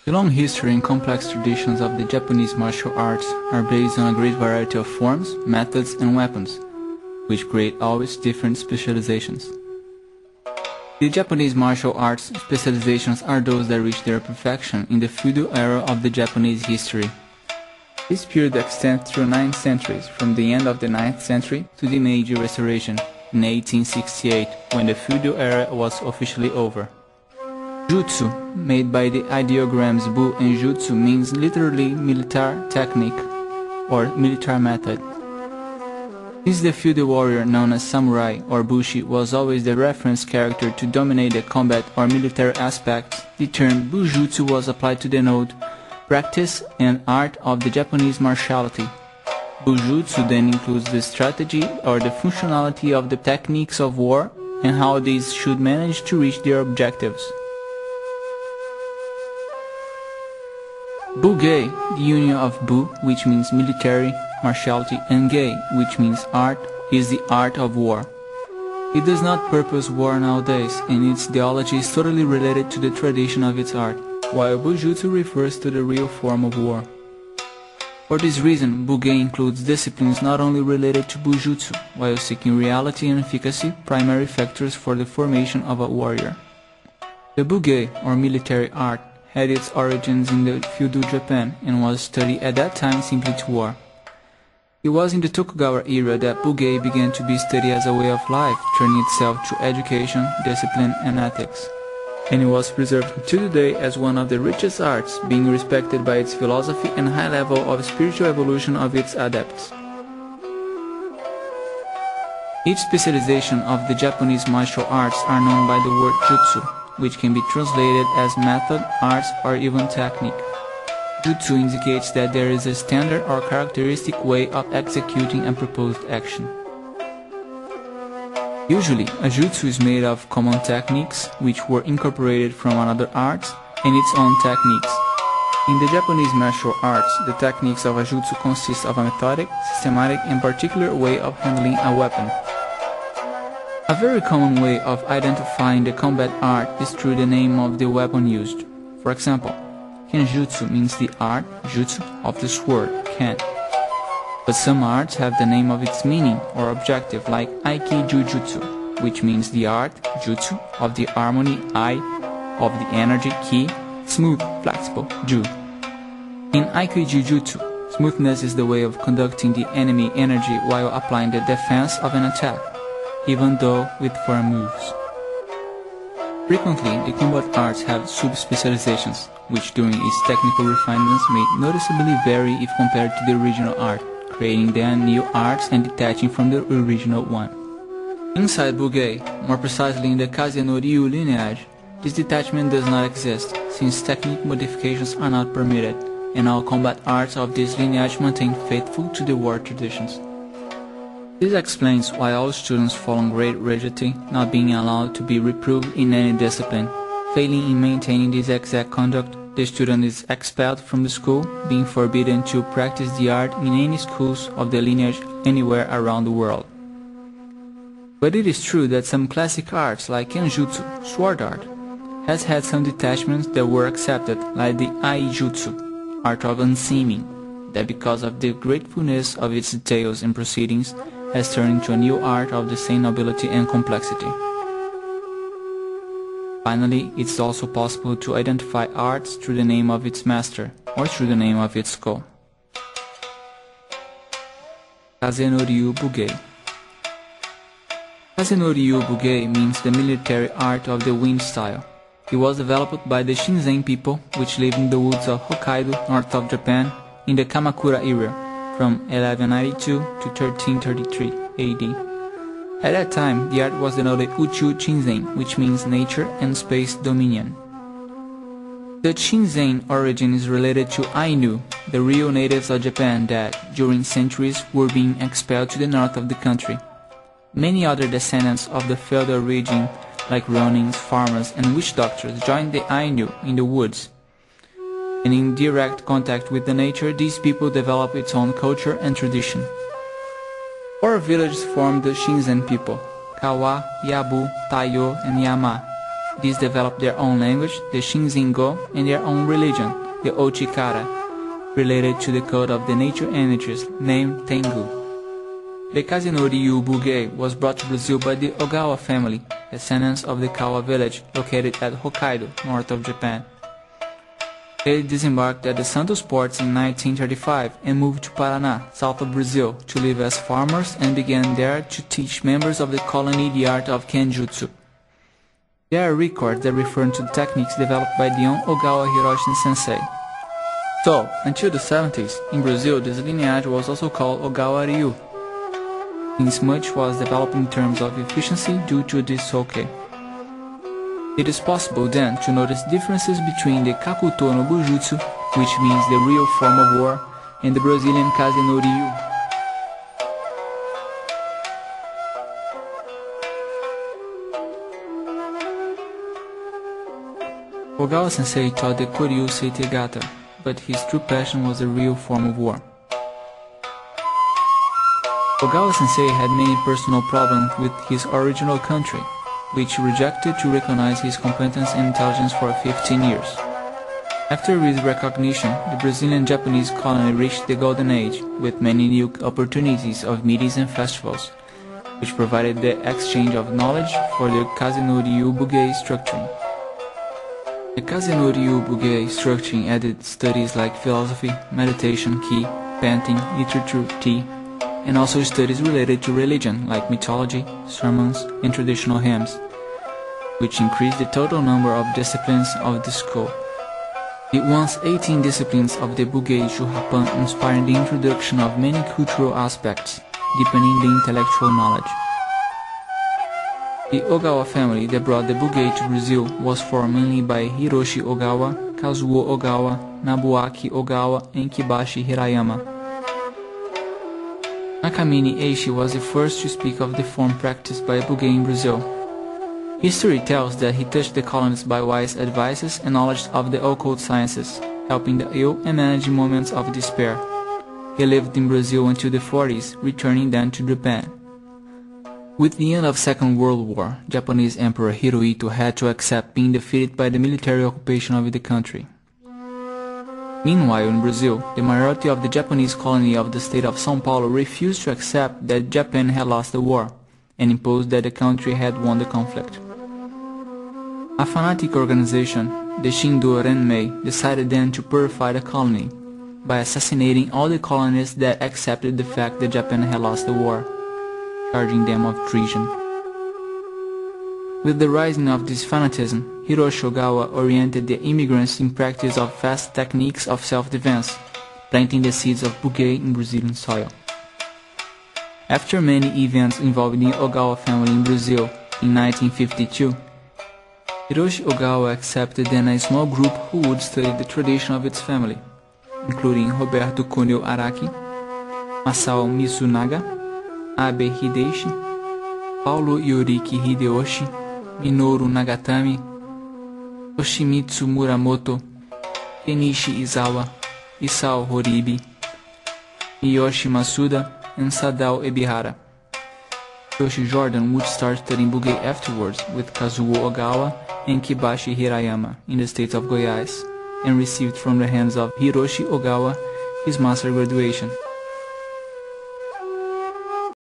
The long history and complex traditions of the Japanese martial arts are based on a great variety of forms, methods and weapons, which create always different specializations. The Japanese martial arts specializations are those that reach their perfection in the feudal era of the Japanese history. This period extends through 9 centuries, from the end of the 9th century to the Meiji Restoration in 1868, when the feudal era was officially over. Jutsu, made by the ideograms Bu and Jutsu, means literally military technique or military method. Since the feudal warrior known as samurai or bushi was always the reference character to dominate the combat or military aspects, the term bujutsu was applied to denote practice and art of the Japanese martiality. Bujutsu then includes the strategy or the functionality of the techniques of war and how these should manage to reach their objectives. Bugei, the union of Bu, which means military, martiality, and Gei, which means art, is the art of war. It does not purpose war nowadays, and its ideology is totally related to the tradition of its art, while Bujutsu refers to the real form of war. For this reason, Bugei includes disciplines not only related to Bujutsu, while seeking reality and efficacy, primary factors for the formation of a warrior. The Bugei, or military art, had its origins in the feudal Japan and was studied at that time simply to war. It was in the Tokugawa era that Bugei began to be studied as a way of life, turning itself to education, discipline, and ethics. And it was preserved to today as one of the richest arts, being respected by its philosophy and high level of spiritual evolution of its adepts. Each specialization of the Japanese martial arts are known by the word jutsu, which can be translated as method, arts, or even technique. Jutsu indicates that there is a standard or characteristic way of executing a proposed action. Usually, a jutsu is made of common techniques which were incorporated from another art and its own techniques. In the Japanese martial arts, the techniques of a jutsu consist of a methodic, systematic, and particular way of handling a weapon. A very common way of identifying the combat art is through the name of the weapon used. For example, Kenjutsu means the art, jutsu, of the sword, Ken. But some arts have the name of its meaning or objective, like Aikijujutsu, which means the art, jutsu, of the harmony, I, of the energy, ki, smooth, flexible, ju. In Aikijujutsu, smoothness is the way of conducting the enemy energy while applying the defense of an attack, even though with firm moves. Frequently, the combat arts have sub-specializations, which during its technical refinements may noticeably vary if compared to the original art, creating then new arts and detaching from the original one. Inside Bugei, more precisely in the Kazeno-ryu lineage, this detachment does not exist, since technique modifications are not permitted, and all combat arts of this lineage maintain faithful to the war traditions. This explains why all students follow great rigidity, not being allowed to be reproved in any discipline. Failing in maintaining this exact conduct, the student is expelled from the school, being forbidden to practice the art in any schools of the lineage anywhere around the world. But it is true that some classic arts like Kenjutsu, sword art, has had some detachments that were accepted, like the Aijutsu, art of unseeming, that because of the gratefulness of its details and proceedings, has turned into a new art of the same nobility and complexity. Finally, it's also possible to identify arts through the name of its master, or through the name of its school. Kazeno-ryu Bugei. Kazeno-ryu Bugei means the military art of the wind style. It was developed by the Shinzen people, which lived in the woods of Hokkaido, north of Japan, in the Kamakura era, from 1192 to 1333 AD. At that time, the art was denoted Uchu Shinzen, which means nature and space dominion. The Shinzen origin is related to Ainu, the real natives of Japan that, during centuries, were being expelled to the north of the country. Many other descendants of the feudal region, like ronins, farmers, and witch doctors, joined the Ainu in the woods. And in direct contact with the nature, these people develop its own culture and tradition. 4 villages formed the Shinzen people: Kawa, Yabu, Taiyo, and Yama. These developed their own language, the Shinzingo, and their own religion, the Ochikara, related to the cult of the nature energies named Tengu. The Kazunori-yu Bugei was brought to Brazil by the Ogawa family, descendants of the Kawa village located at Hokkaido, north of Japan. They disembarked at the Santos ports in 1935 and moved to Paraná, south of Brazil, to live as farmers and began there to teach members of the colony the art of Kenjutsu. There are records that refer to techniques developed by the young Ogawa Hiroshi sensei. So, until the 70s, in Brazil this lineage was also called Ogawa Ryu, since much was developed in terms of efficiency due to this soke. It is possible then to notice differences between the Kakuto no Bujutsu, which means the real form of war, and the Brazilian Kazunori-yu. Ogawa sensei taught the Koryu Seitegata, but his true passion was the real form of war. Ogawa sensei had many personal problems with his original country, which rejected to recognize his competence and intelligence for 15 years. After his recognition, the Brazilian-Japanese colony reached the golden age, with many new opportunities of meetings and festivals, which provided the exchange of knowledge for the Kazunori-yu Bugei structuring. The Kazunori-yu Bugei structuring added studies like philosophy, meditation, ki, painting, literature, tea, and also studies related to religion like mythology, sermons, and traditional hymns, which increased the total number of disciplines of the school. The once 18 disciplines of the Bugei Shuhapan inspired the introduction of many cultural aspects, deepening the intellectual knowledge. The Ogawa family that brought the Bugei to Brazil was formed mainly by Hiroshi Ogawa, Kazuo Ogawa, Nobuaki Ogawa, and Kibashi Hirayama. Nakamine Eishi was the first to speak of the form practiced by Bugei in Brazil. History tells that he touched the colonists by wise advices and knowledge of the occult sciences, helping the ill and managing moments of despair. He lived in Brazil until the 40s, returning then to Japan. With the end of Second World War, Japanese Emperor Hirohito had to accept being defeated by the military occupation of the country. Meanwhile, in Brazil, the majority of the Japanese colony of the state of São Paulo refused to accept that Japan had lost the war, and imposed that the country had won the conflict. A fanatic organization, the Shindo Renmei, decided then to purify the colony by assassinating all the colonists that accepted the fact that Japan had lost the war, charging them of treason. With the rising of this fanatism, Hiroshi Ogawa oriented the immigrants in practice of fast techniques of self-defense, planting the seeds of Bugei in Brazilian soil. After many events involving the Ogawa family in Brazil in 1952, Hiroshi Ogawa accepted then a small group who would study the tradition of its family, including Roberto Cuneo Araki, Masao Mitsunaga, Abe Hideshi, Paulo Yoriki Hideyoshi, Minoru Nagatami, Toshimitsu Muramoto, Kenichi Izawa, Isao Horibi, Miyoshi Masuda, and Sadao Ebihara. Yoshi Jordan would start studying Bugei afterwards with Kazuo Ogawa and Kibashi Hirayama in the state of Goiás, and received from the hands of Hiroshi Ogawa his master graduation.